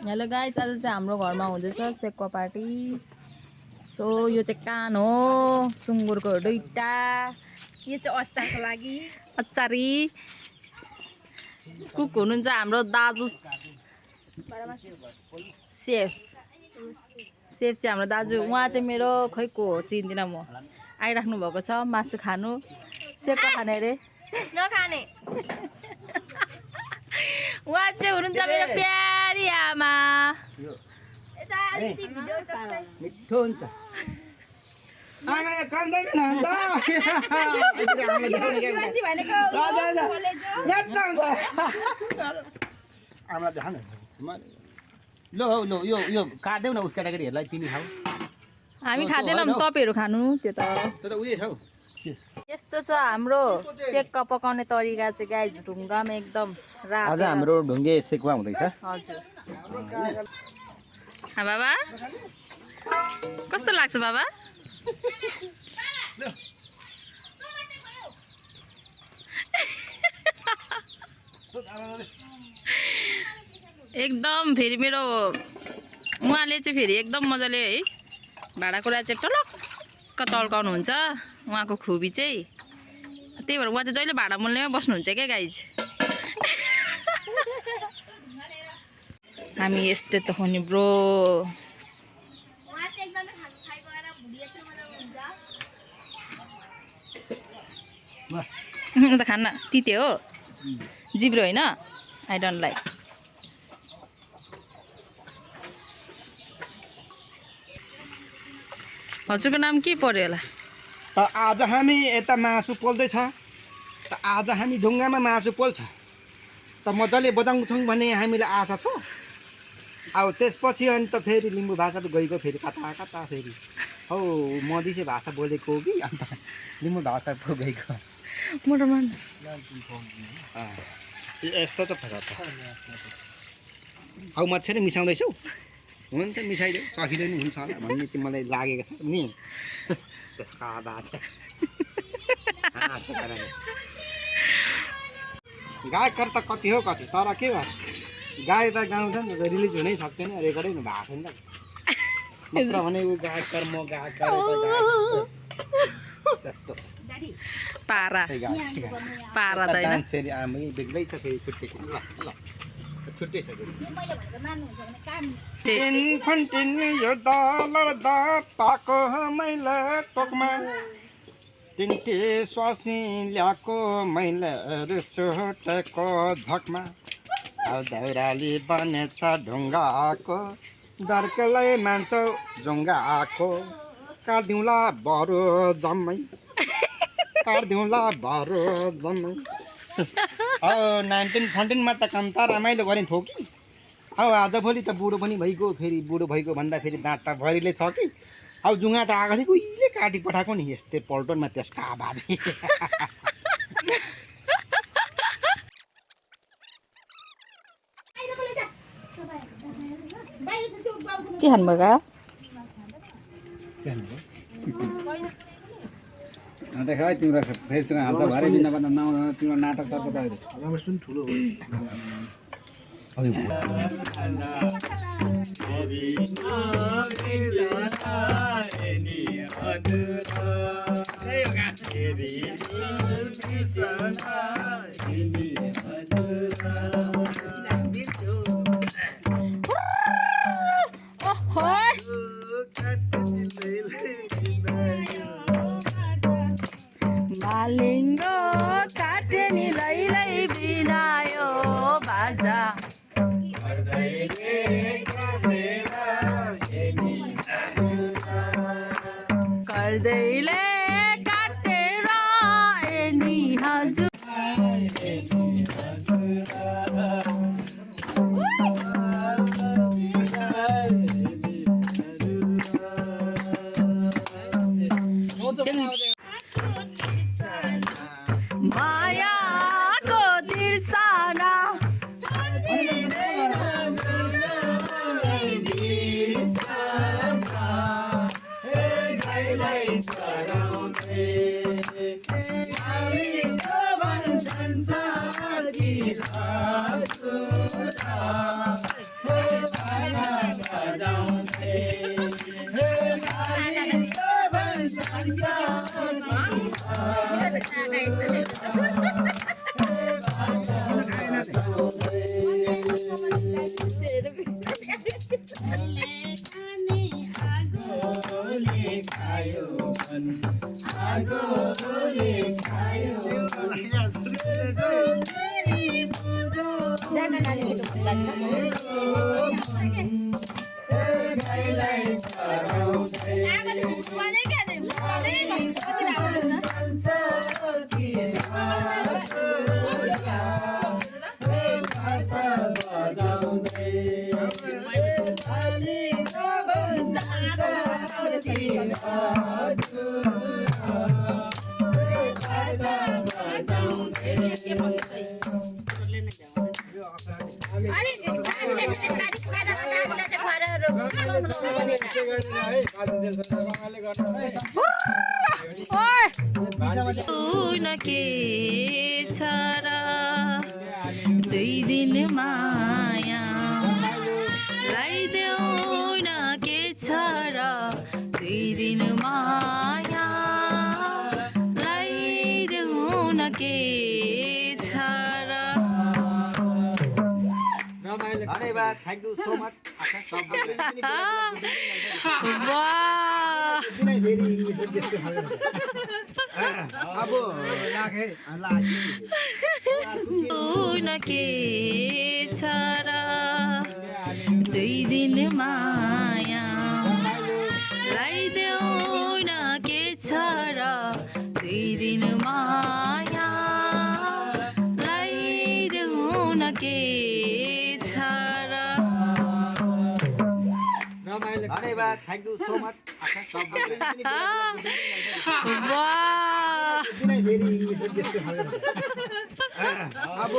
Hello guys, आज चाहिँ हाम्रो घरमा हुँदैछ सेक्वा पार्टी। सो यो चाहिँ कान हो सुँगुरको दुईटा। यो चाहिँ अचारको लागि अचारी कुक हुनुहुन्छ हाम्रो दाजु सेफ चाहिँ हाम्रो दाजु। उहाँ चाहिँ मेरो खै को हो चिन्दिनँ म। आइराख्नु भएको छ मासु खानु, सेक्वा खाने अरे नखाने। उहाँ चाहिँ हुनुहुन्छ मेरो प्यारी आमा। मिठो हुन्छ लो यो काट्देऊ न उस केटाकेटीहरूलाई तिमी खाऊ। हामी खाँदैनौँ, तपाईँहरू खानु। त्यो त उयो छौ। यस्तो छ हाम्रो सेक्वा पकाउने तरिका चाहिँ गाइस। ढुङ्गामा एकदम आज हाम्रो ढुङ्गे सेक्वा हुँदैछ। हजुर बाबा कस्तो लाग्छ बाबा? एकदम फेरि मेरो उहाँले चाहिँ फेरि एकदम मजाले है भाँडाकुँडा चाहिँ टलक्क तड्काउनुहुन्छ। उहाँको खुबी चाहिँ त्यही भएर उहाँ चाहिँ जहिले भाँडा मोल्नेमै बस्नुहुन्छ क्या गाइज। हामी यस्तै त हो नि ब्रो। त खान्न तिते हो, जिब्रो होइन। I don't like. हजुरको नाम के पर्यो होला? त आज हामी यता मासु पोल्दैछ। त आज हामी ढुङ्गामा मासु पोल्छ त मजाले बजाउँछौँ भन्ने हामीलाई आशा छ। अब त्यसपछि अनि त फेरि लिम्बू भाषा त गइगयो फेरि कता कता फेरि हौ मधेसी भाषा बोलेको हो कि अन्त लिम्बू भाषा पो गइगयो। यस्तो त फसा त हौ मच्छर मिसाउँदैछौ। हुन्छ मिसाइदेऊ, चखिलो नि हुन्छ होला भन्ने चाहिँ मलाई लागेको छ नि। त्यसको भाषा गायककार त कति हो कति, तर के भयो गाए त गाउँछ नि त, रिलिज हुनै सक्दैन, रेकर्डै भएको छैन त। नत्र भने ऊ गायककार म गायककार पारा पारा त होइन। फेरि आमै बेग्लै छ फेरि छुट्टै छ। ल ल छुट्टै छ यो डलर द पाको मैले तोकमा तिनटे स्वास्नी ल्याएको मैले रिसोटेको झकमा दौराली बनेछ ढुङ्गाको डर्कलै मान्छौ ढुङ्गाको काट्दिउँला बरु जम्मै काट्दिउँला बरु जम्मै। 1914मा त कन्ता रमाइलो गरिन्थ्यो कि। अब आजभोलि त बुढो पनि भइगयो। फेरि बुढो भइगयो भन्दा फेरि दाँत त भरिले छ कि। अब जुङ्गा त आएको थियो उहिले काटी पठाएको नि यस्तै पल्टनमा त्यसका आवाज। के खानुभएको? देखा तिम्रो फेसबुक हाल्दा भरे बिना बन्दा नआउँदा तिम्रो नाटक चर्को त ठुलो मालिङ्गो काटे नि लैलै बिनायो बाजा गर्दैले काटेर एनी हजुर। मायाको तिर्सना न के छ र दुई दिन माया लाइदेऊ न के छ र दुई दिन माया लाइदेऊ न के छ र धन्यवाद थ्याङ्क यू सो मच वाह अब न के छ र दुई दिन माया लाइदेऊ न के छ र दुई दिन माया लाइदेऊ न के छ र धन्यवाद थ्याङ्क यू सो मच वाह अब